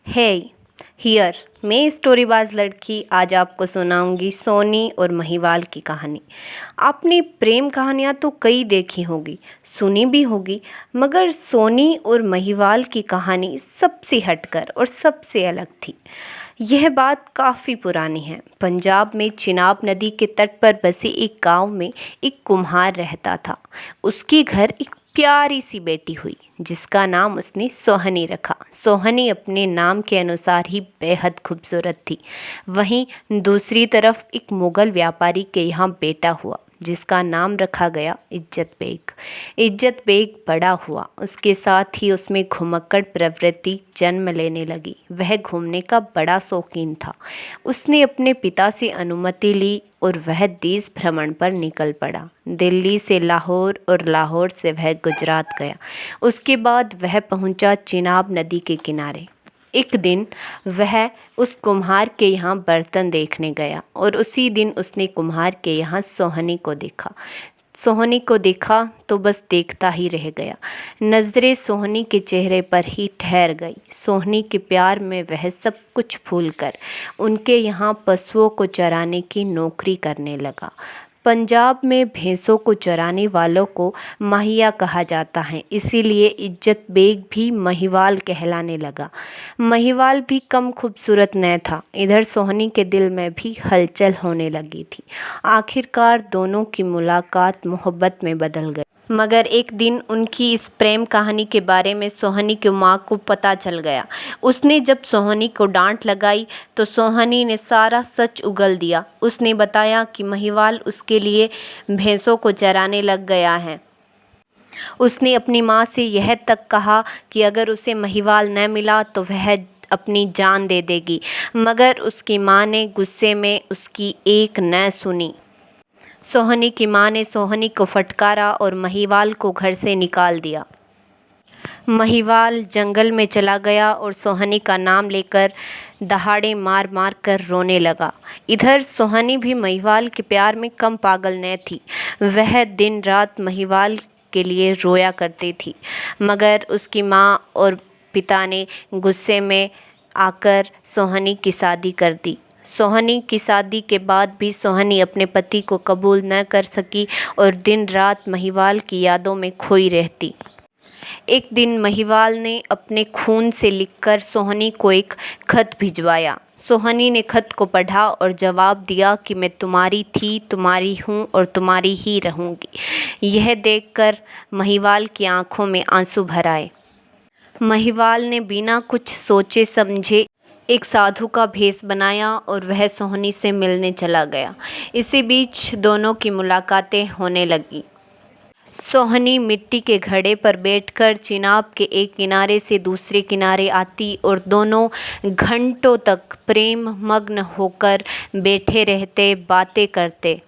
हे here मैं स्टोरीबाज लड़की आज आपको सुनाऊंगी सोनी और महिवाल की कहानी। आपने प्रेम कहानियाँ तो कई देखी होगी, सुनी भी होगी, मगर सोनी और महिवाल की कहानी सबसे हटकर और सबसे अलग थी। यह बात काफ़ी पुरानी है। पंजाब में चिनाब नदी के तट पर बसे एक गांव में एक कुम्हार रहता था। उसके घर एक प्यारी सी बेटी हुई जिसका नाम उसने सोहनी रखा। सोहनी अपने नाम के अनुसार ही बेहद खूबसूरत थी। वहीं दूसरी तरफ एक मुग़ल व्यापारी के यहाँ बेटा हुआ जिसका नाम रखा गया इज्जत बेग। इज्जत बेग बड़ा हुआ, उसके साथ ही उसमें घुमक्कड़ प्रवृत्ति जन्म लेने लगी। वह घूमने का बड़ा शौकीन था। उसने अपने पिता से अनुमति ली और वह देश भ्रमण पर निकल पड़ा। दिल्ली से लाहौर और लाहौर से वह गुजरात गया। उसके बाद वह पहुंचा चिनाब नदी के किनारे। एक दिन वह उस कुम्हार के यहाँ बर्तन देखने गया और उसी दिन उसने कुम्हार के यहाँ सोहनी को देखा। सोहनी को देखा तो बस देखता ही रह गया। नज़रें सोहनी के चेहरे पर ही ठहर गई। सोहनी के प्यार में वह सब कुछ भूलकर उनके यहाँ पशुओं को चराने की नौकरी करने लगा। पंजाब में भैंसों को चराने वालों को माहिया कहा जाता है, इसीलिए इज्जत बेग भी महिवाल कहलाने लगा। महिवाल भी कम खूबसूरत न था। इधर सोहनी के दिल में भी हलचल होने लगी थी। आखिरकार दोनों की मुलाकात मोहब्बत में बदल गई। मगर एक दिन उनकी इस प्रेम कहानी के बारे में सोहनी की माँ को पता चल गया। उसने जब सोहनी को डांट लगाई तो सोहनी ने सारा सच उगल दिया। उसने बताया कि महिवाल उसके लिए भैंसों को चराने लग गया है। उसने अपनी माँ से यह तक कहा कि अगर उसे महिवाल न मिला तो वह अपनी जान दे देगी, मगर उसकी माँ ने गुस्से में उसकी एक न सुनी। सोहनी की माँ ने सोहनी को फटकारा और महिवाल को घर से निकाल दिया। महिवाल जंगल में चला गया और सोहनी का नाम लेकर दहाड़े मार मार कर रोने लगा। इधर सोहनी भी महिवाल के प्यार में कम पागल न थी। वह दिन रात महिवाल के लिए रोया करती थी, मगर उसकी माँ और पिता ने गुस्से में आकर सोहनी की शादी कर दी। सोहनी की शादी के बाद भी सोहनी अपने पति को कबूल न कर सकी और दिन रात महिवाल की यादों में खोई रहती। एक दिन महिवाल ने अपने खून से लिखकर सोहनी को एक खत भिजवाया। सोहनी ने खत को पढ़ा और जवाब दिया कि मैं तुम्हारी थी, तुम्हारी हूँ और तुम्हारी ही रहूँगी। यह देखकर महिवाल की आंखों में आंसू भर आए। महिवाल ने बिना कुछ सोचे समझे एक साधु का भेष बनाया और वह सोहनी से मिलने चला गया। इसी बीच दोनों की मुलाकातें होने लगी। सोहनी मिट्टी के घड़े पर बैठकर चिनाब के एक किनारे से दूसरे किनारे आती और दोनों घंटों तक प्रेम मग्न होकर बैठे रहते, बातें करते।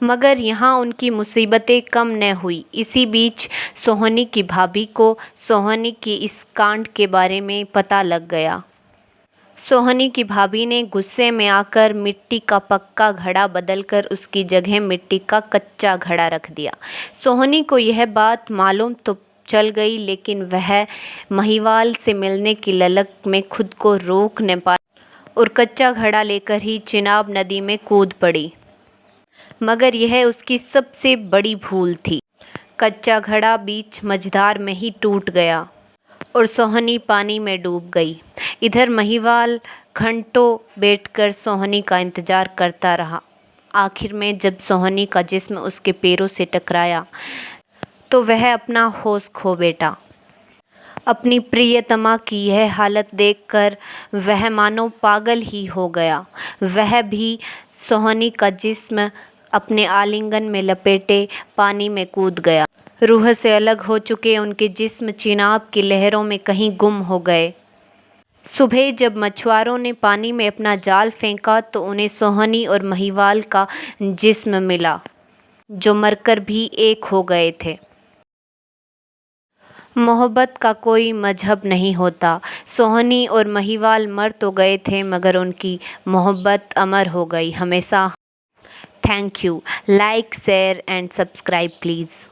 मगर यहाँ उनकी मुसीबतें कम न हुई। इसी बीच सोहनी की भाभी को सोहनी की इस कांड के बारे में पता लग गया। सोहनी की भाभी ने गुस्से में आकर मिट्टी का पक्का घड़ा बदलकर उसकी जगह मिट्टी का कच्चा घड़ा रख दिया। सोहनी को यह बात मालूम तो चल गई, लेकिन वह महिवाल से मिलने की ललक में खुद को रोक न पाई और कच्चा घड़ा लेकर ही चिनाब नदी में कूद पड़ी। मगर यह उसकी सबसे बड़ी भूल थी। कच्चा घड़ा बीच मझधार में ही टूट गया और सोहनी पानी में डूब गई। इधर महिवाल घंटों बैठकर सोहनी का इंतज़ार करता रहा। आखिर में जब सोहनी का जिस्म उसके पैरों से टकराया तो वह अपना होश खो बैठा। अपनी प्रियतमा की यह हालत देखकर वह मानो पागल ही हो गया। वह भी सोहनी का जिस्म अपने आलिंगन में लपेटे पानी में कूद गया। रूह से अलग हो चुके उनके जिस्म चिनाब की लहरों में कहीं गुम हो गए। सुबह जब मछुआरों ने पानी में अपना जाल फेंका तो उन्हें सोहनी और महिवाल का जिस्म मिला, जो मरकर भी एक हो गए थे। मोहब्बत का कोई मजहब नहीं होता। सोहनी और महिवाल मर तो गए थे, मगर उनकी मोहब्बत अमर हो गई हमेशा। Thank you. Like, share and subscribe please.